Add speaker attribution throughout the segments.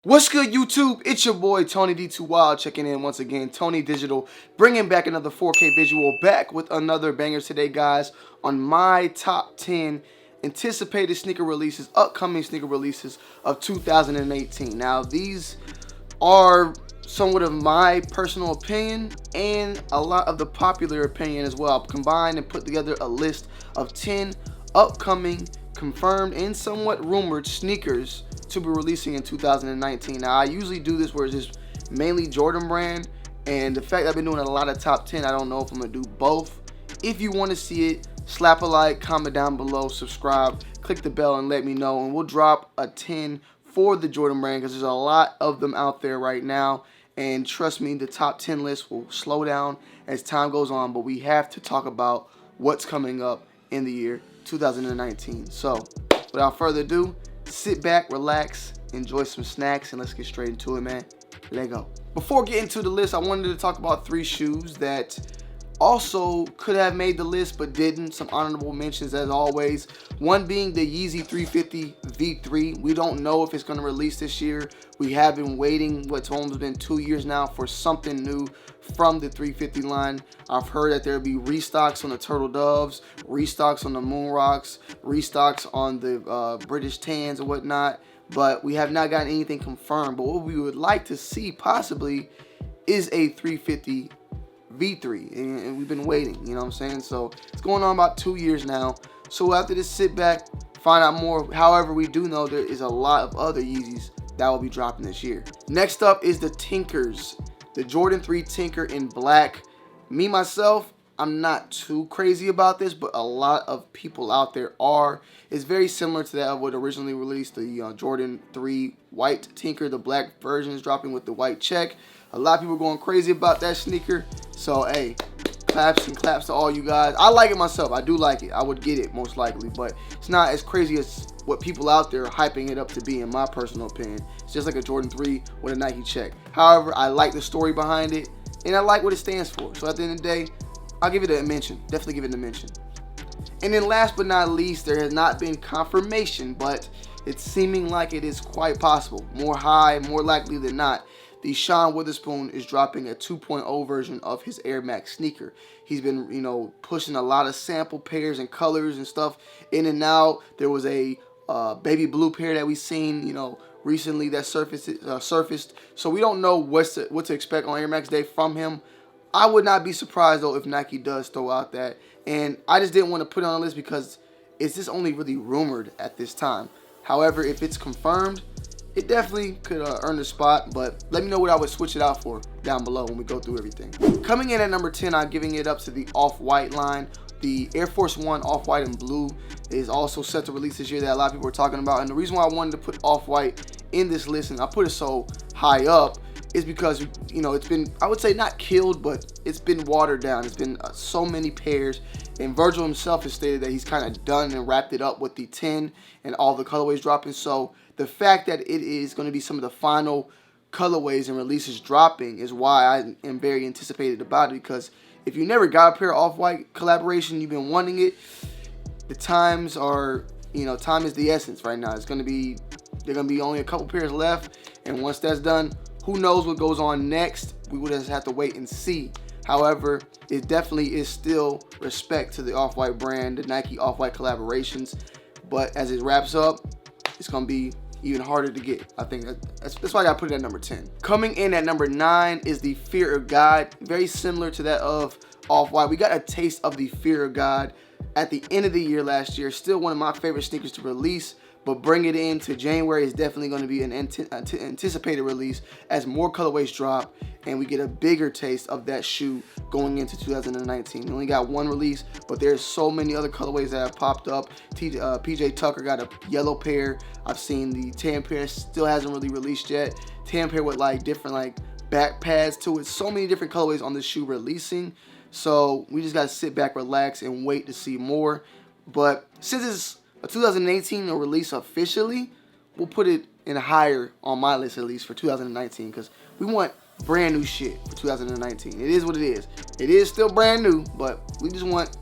Speaker 1: What's good, YouTube? It's your boy Tony D2 Wild checking in once again. Tony Digital bringing back another 4K visual, back with another banger today, guys, on my top 10 anticipated sneaker releases, upcoming sneaker releases of 2018. Now, these are somewhat of my personal opinion and a lot of the popular opinion as well. I've combined and put together a list of 10 upcoming, confirmed, and somewhat rumored sneakers to be releasing in 2019. Now, I usually do this where it's just mainly Jordan brand, and the fact that I've been doing a lot of top 10, I don't know if I'm gonna do both. If you want to see it, slap a like, comment down below, subscribe, click the bell, and let me know, and we'll drop a 10 for the Jordan brand because there's a lot of them out there right now. And trust me, the top 10 list will slow down as time goes on, but we have to talk about what's coming up in the year 2019. So without further ado, sit back, relax, enjoy some snacks, and let's get straight into it, man. Let's go. Before getting to the list, I wanted to talk about 3 shoes that also could have made the list but didn't. Some honorable mentions as always. One being the YEEZY 350 V3. We don't know if it's going to release this year. We have been waiting, what's almost been 2 years now, for something new from the 350 line. I've heard that there'll be restocks on the Turtle Doves, restocks on the Moon Rocks, restocks on the British Tans and whatnot, but we have not gotten anything confirmed. But what we would like to see possibly is a 350 V3, and we've been waiting, you know what I'm saying? So it's going on about 2 years now. So after this, sit back, find out more. However, we do know there is a lot of other Yeezys that will be dropping this year. Next up is the Tinkers, the Jordan 3 Tinker in black. Me, myself, I'm not too crazy about this, but a lot of people out there are. It's very similar to that of what originally released, the Jordan 3 White Tinker. The black version is dropping with the white check. A lot of people are going crazy about that sneaker. So, hey, claps and claps to all you guys. I like it myself. I do like it. I would get it most likely, but it's not as crazy as what people out there are hyping it up to be, in my personal opinion. It's just like a Jordan 3 with a Nike check. However, I like the story behind it, and I like what it stands for. So at the end of the day, I'll give it a mention. Definitely give it a mention. And then last but not least, there has not been confirmation, but it's seeming like it is quite possible. More likely than not. The Sean Witherspoon is dropping a 2.0 version of his Air Max sneaker. He's been, pushing a lot of sample pairs and colors and stuff in and out. There was a baby blue pair that we've seen, recently that surfaced. So we don't know what to expect on Air Max Day from him. I would not be surprised, though, if Nike does throw out that. And I just didn't want to put it on the list because it's just only really rumored at this time. However, if it's confirmed, it definitely could earn the spot, but let me know what I would switch it out for down below when we go through everything. Coming in at number 10, I'm giving it up to the Off-White line. The Air Force One Off-White and Blue is also set to release this year that a lot of people are talking about. And the reason why I wanted to put Off-White in this list, and I put it so high up, is because, it's been, I would say not killed, but it's been watered down. It's been so many pairs, and Virgil himself has stated that he's kind of done and wrapped it up with the 10 and all the colorways dropping. So the fact that it is going to be some of the final colorways and releases dropping is why I am very anticipated about it, because if you never got a pair of Off-White collaboration, you've been wanting it, the times are, time is the essence right now. They're going to be only a couple pairs left, and once that's done, who knows what goes on next? We would just have to wait and see. However, it definitely is still respect to the Off-White brand, the Nike Off-White collaborations. But as it wraps up, it's going to be even harder to get. I think that's why I got to put it at number 10. Coming in at number 9 is the Fear of God. Very similar to that of Off-White. We got a taste of the Fear of God at the end of the year last year. Still one of my favorite sneakers to release. But bring it into January is definitely going to be an anticipated release as more colorways drop and we get a bigger taste of that shoe going into 2019. We only got one release, but there's so many other colorways that have popped up. PJ Tucker got a yellow pair. I've seen the tan pair, still hasn't really released yet. Tan pair with different back pads to it. So many different colorways on this shoe releasing. So we just got to sit back, relax, and wait to see more. But since it's a 2018 release officially, we'll put it in higher on my list, at least for 2019, because we want brand new shit for 2019. It is what it is. It is still brand new, but we just want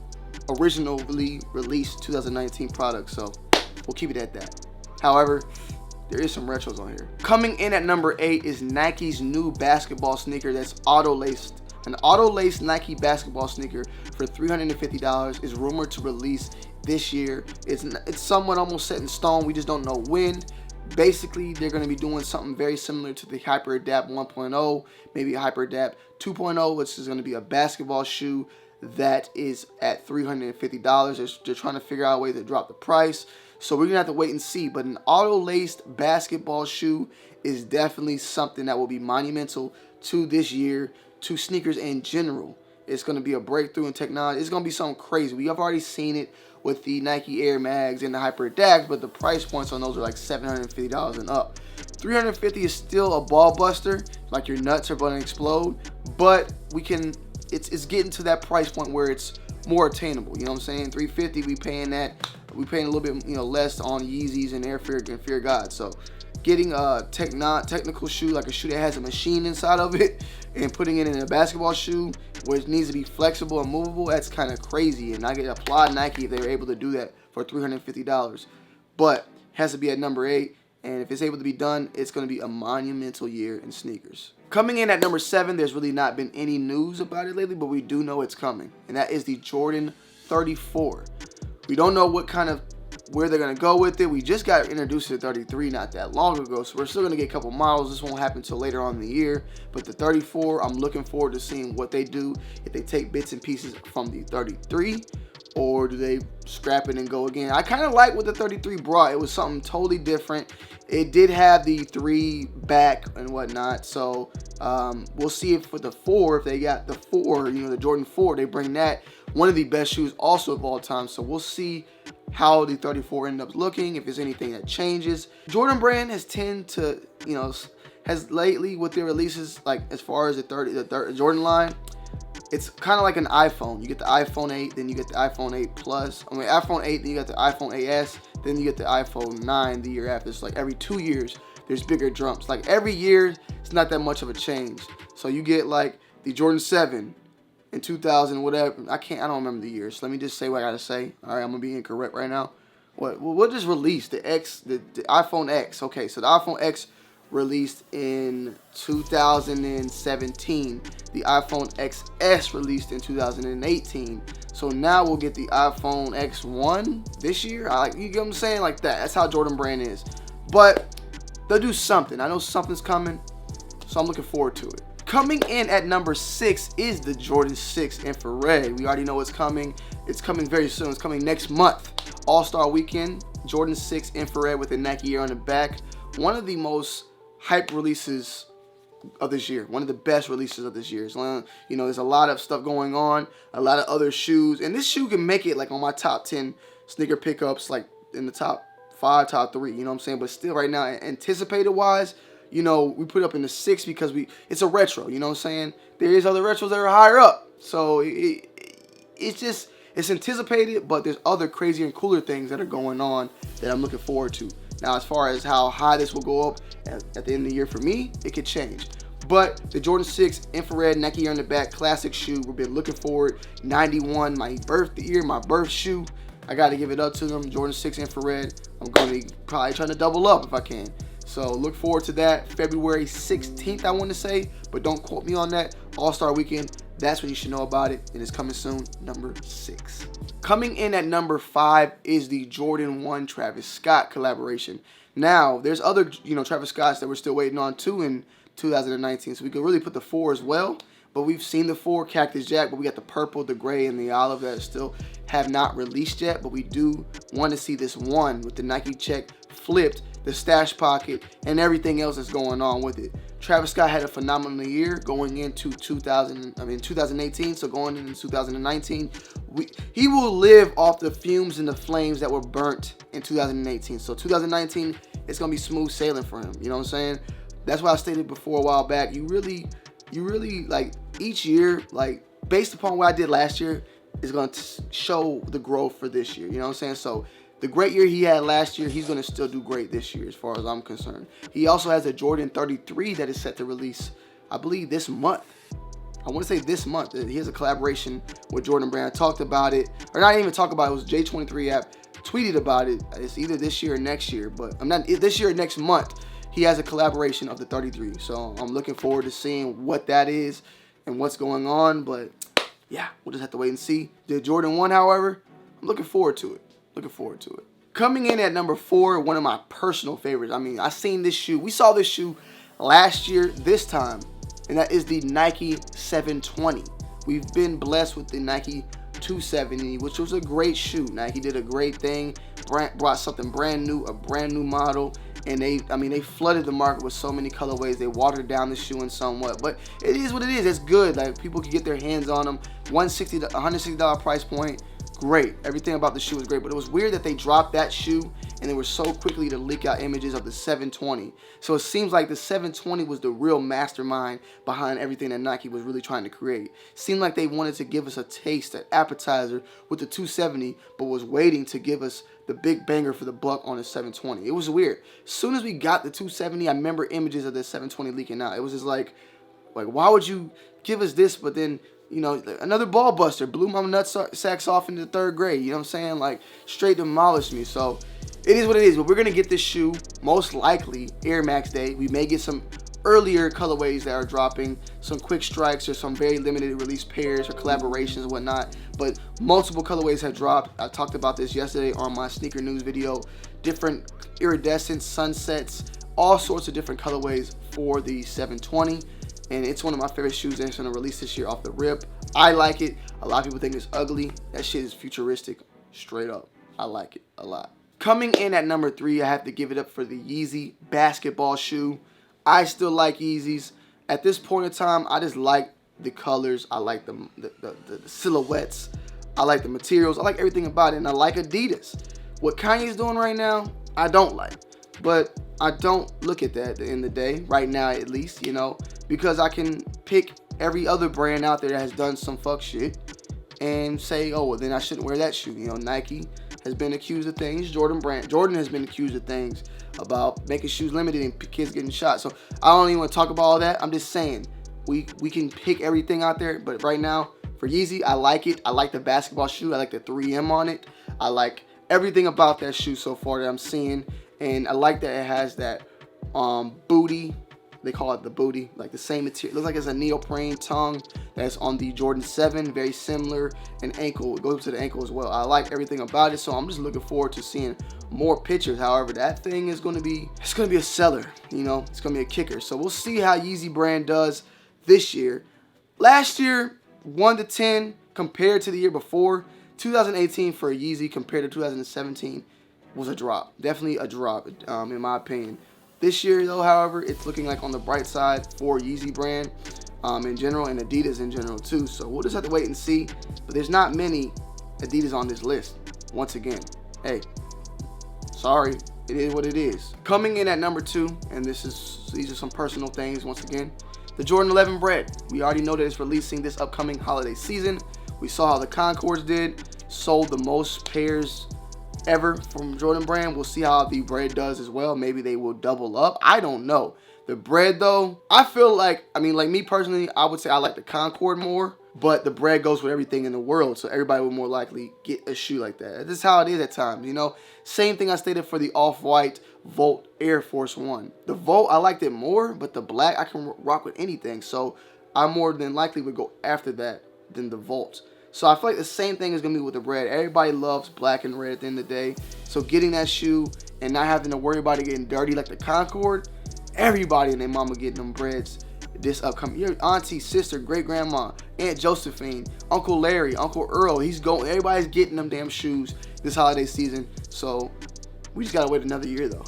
Speaker 1: originally released 2019 products, so we'll keep it at that. However, there is some retros on here. Coming in at number 8 is Nike's new basketball sneaker that's auto-laced. An auto-laced Nike basketball sneaker for $350 is rumored to release this year. It's somewhat almost set in stone. We just don't know when. Basically, they're going to be doing something very similar to the Hyper Adapt 1.0, maybe a Hyper Adapt 2.0, which is going to be a basketball shoe that is at $350. They're trying to figure out a way to drop the price. So we're going to have to wait and see. But an auto-laced basketball shoe is definitely something that will be monumental to this year, to sneakers in general. It's going to be a breakthrough in technology. It's going to be something crazy. We have already seen it with the Nike Air Mags and the Hyper Adapt, but the price points on those are like $750 and up. $350 is still a ball buster, like your nuts are going to explode, but we can. It's getting to that price point where it's more attainable. You know what I'm saying? $350, we paying a little bit, less on Yeezys and Fear God. So getting a technical shoe, like a shoe that has a machine inside of it, and putting it in a basketball shoe where it needs to be flexible and movable, that's kind of crazy. And I get applaud Nike if they were able to do that for $350. But it has to be at number 8. And if it's able to be done, it's going to be a monumental year in sneakers. Coming in at number 7, there's really not been any news about it lately, but we do know it's coming. And that is the Jordan 34. We don't know where they're going to go with it. We just got introduced to the 33 not that long ago, so we're still going to get a couple models. This won't happen until later on in the year. But the 34, I'm looking forward to seeing what they do. If they take bits and pieces from the 33, or do they scrap it and go again? I kind of like what the 33 brought. It was something totally different. It did have the 3 back and whatnot. So we'll see if with the 4, if they got the 4, the Jordan 4, they bring that. One of the best shoes also of all time. So we'll see how the 34 end up looking, if there's anything that changes. Jordan brand has has lately with their releases, like as far as the Jordan line, it's kind of like an iPhone. You get the iPhone 8, then you get the iPhone 8 Plus. iPhone 8, then you got the iPhone 8s, then you get the iPhone 9 the year after. It's like every 2 years, there's bigger jumps. Like every year, it's not that much of a change. So you get like the Jordan 7 in 2000, whatever. I don't remember the years. So let me just say what I gotta say. All right, I'm gonna be incorrect right now. What just released? The iPhone X. Okay, so the iPhone X released in 2017. The iPhone XS released in 2018. So now we'll get the iPhone X1 this year. You get what I'm saying? Like that. That's how Jordan brand is. But they'll do something. I know something's coming, so I'm looking forward to it. Coming in at number 6 is the Jordan 6 Infrared. We already know it's coming. It's coming very soon. It's coming next month. All-Star Weekend. Jordan 6 Infrared with a Nike Air on the back. One of the most hype releases of this year. One of the best releases of this year. There's a lot of stuff going on. A lot of other shoes. And this shoe can make it like on my top 10 sneaker pickups, like in the top 5, top 3. You know what I'm saying? But still right now, anticipated-wise, we put it up in the 6 because it's a retro. You know what I'm saying? There is other retros that are higher up. So it's anticipated, but there's other crazier and cooler things that are going on that I'm looking forward to. Now, as far as how high this will go up at the end of the year for me, it could change. But the Jordan 6 Infrared Nike Air on the back, classic shoe. We've been looking forward. 91, my birth shoe. I got to give it up to them. Jordan 6 Infrared. I'm going to be probably trying to double up if I can. So look forward to that. February 16th, I want to say. But don't quote me on that. All-Star Weekend. That's when you should know about it. And it's coming soon. Number 6. Coming in at number 5 is the Jordan 1 Travis Scott collaboration. Now, there's other, Travis Scotts that we're still waiting on too in 2019. So we could really put the 4 as well. But we've seen the 4 Cactus Jack, but we got the purple, the gray, and the olive that still have not released yet. But we do want to see this 1 with the Nike check flipped, the stash pocket, and everything else that's going on with it. Travis Scott had a phenomenal year going into 2018. So going into 2019, he will live off the fumes and the flames that were burnt in 2018. So 2019, it's gonna be smooth sailing for him. You know what I'm saying? That's why I stated before a while back. You really like each year, like based upon what I did last year, is gonna show the growth for this year. You know what I'm saying? So the great year he had last year, he's going to still do great this year as far as I'm concerned. He also has a Jordan 33 that is set to release, I believe, this month. I want to say this month. He has a collaboration with Jordan Brand. I talked about it, or not even talk about it. It was J23 app tweeted about it. It's either this year or next year, but I'm not this year or next month. He has a collaboration of the 33, so I'm looking forward to seeing what that is and what's going on. But yeah, we'll just have to wait and see. The Jordan 1, however, I'm looking forward to it. Looking forward to it. Coming in at number 4, one of my personal favorites. I mean, I seen this shoe. We saw this shoe last year this time, and that is the Nike 720. We've been blessed with the Nike 270, which was a great shoe. Nike did a great thing, brought something brand new, a brand new model, and they flooded the market with so many colorways. They watered down the shoe in somewhat, but it is what it is. It's good. Like, people can get their hands on them. $160 price point. Great. Everything about the shoe was great, but it was weird that they dropped that shoe and they were so quickly to leak out images of the 720. So it seems like the 720 was the real mastermind behind everything that Nike was really trying to create. Seemed like they wanted to give us a taste, an appetizer with the 270, but was waiting to give us the big banger for the buck on the 720. It was weird. As soon as we got the 270, I remember images of the 720 leaking out. It was just like why would you give us this, but then, you know, another ball buster blew my nutsacks off into the 3rd grade. You know what I'm saying? Like, straight demolished me. So it is what it is. But we're going to get this shoe most likely Air Max Day. We may get some earlier colorways that are dropping, some quick strikes or some very limited release pairs or collaborations and whatnot. But multiple colorways have dropped. I talked about this yesterday on my sneaker news video. Different iridescent sunsets, all sorts of different colorways for the 720. And it's one of my favorite shoes that's going to release this year off the rip. I like it. A lot of people think it's ugly. That shit is futuristic, straight up. I like it a lot. Coming in at number 3, I have to give it up for the Yeezy basketball shoe. I still like Yeezys. At this point in time, I just like the colors. I like the silhouettes. I like the materials. I like everything about it. And I like Adidas. What Kanye's doing right now, I don't like. But I don't look at that at the end of the day, right now at least, you know, because I can pick every other brand out there that has done some fuck shit and say, oh, well, then I shouldn't wear that shoe. You know, Nike has been accused of things. Jordan has been accused of things about making shoes limited and kids getting shot. So I don't even want to talk about all that. I'm just saying we can pick everything out there. But right now, for Yeezy, I like it. I like the basketball shoe. I like the 3M on it. I like everything about that shoe so far that I'm seeing. And I like that it has that booty. They call it the booty, like the same material. It looks like it's a neoprene tongue that's on the Jordan 7, very similar, and ankle. It goes up to the ankle as well. I like everything about it, so I'm just looking forward to seeing more pictures. However, that thing is going to be, it's going to be a seller, you know, it's going to be a kicker. So we'll see how Yeezy brand does this year. Last year, 1 to 10 compared to the year before. 2018 for Yeezy compared to 2017 was a drop. Definitely a drop, in my opinion. This year, though, however, it's looking like on the bright side for Yeezy brand in general and Adidas in general, too. So we'll just have to wait and see. But there's not many Adidas on this list. Once again, hey, sorry, it is what it is. Coming in at number 2, and these are some personal things once again, the Jordan 11 BRED. We already know that it's releasing this upcoming holiday season. We saw how the Concords did, sold the most pairs ever from Jordan brand. We'll see how the BRED does as well. Maybe they will double up. I don't know. The BRED, though, I feel like, I mean, like me personally, I would say I like the Concord more, but the BRED goes with everything in the world, so everybody would more likely get a shoe like that. This is how it is at times, you know. Same thing I stated for the off-white Volt Air Force One. The Volt, I liked it more, but the black, I can rock with anything, so I more than likely would go after that than the Volt. So I feel like the same thing is going to be with the BRED. Everybody loves black and red at the end of the day. So getting that shoe and not having to worry about it getting dirty like the Concord, everybody and their mama getting them BREDs this upcoming. Your auntie, sister, great-grandma, Aunt Josephine, Uncle Larry, Uncle Earl, everybody's getting them damn shoes this holiday season. So we just got to wait another year, though.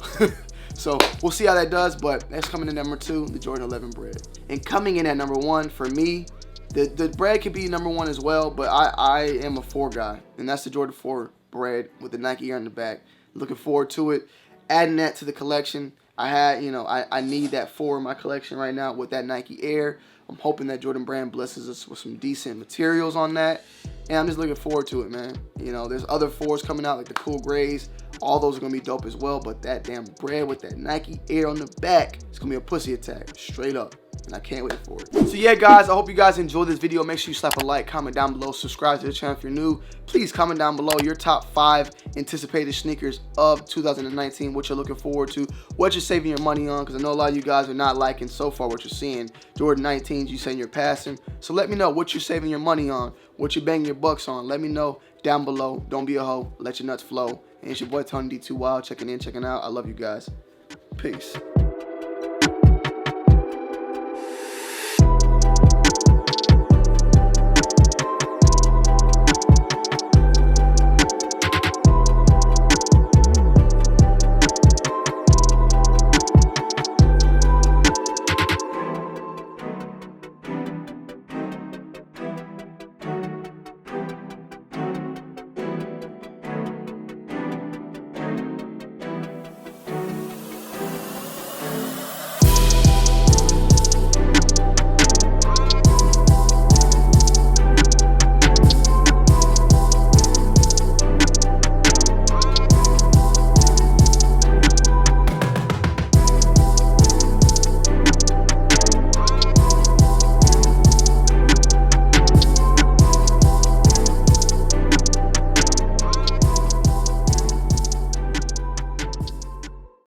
Speaker 1: So we'll see how that does, but that's coming in number 2, the Jordan 11 BRED. And coming in at number 1 for me, the BRED could be number 1 as well, but I am a 4 guy, and that's the Jordan 4 BRED with the Nike Air on the back. Looking forward to it. Adding that to the collection. I need that 4 in my collection right now with that Nike Air. I'm hoping that Jordan brand blesses us with some decent materials on that, and I'm just looking forward to it, man. You know, there's other 4s coming out like the cool grays. All those are gonna be dope as well, but that damn BRED with that Nike Air on the back, it's gonna be a pussy attack, straight up. and I can't wait for it. So yeah, guys, I hope you guys enjoyed this video. Make sure you slap a like, comment down below, subscribe to the channel if you're new. Please comment down below your top 5 anticipated sneakers of 2019, what you're looking forward to, what you're saving your money on, because I know a lot of you guys are not liking so far what you're seeing. Jordan 19s, you saying you're passing. So let me know what you're saving your money on, what you're banging your bucks on. Let me know down below. Don't be a hoe. Let your nuts flow. And it's your boy Tony D2 Wild checking in, checking out. I love you guys. Peace.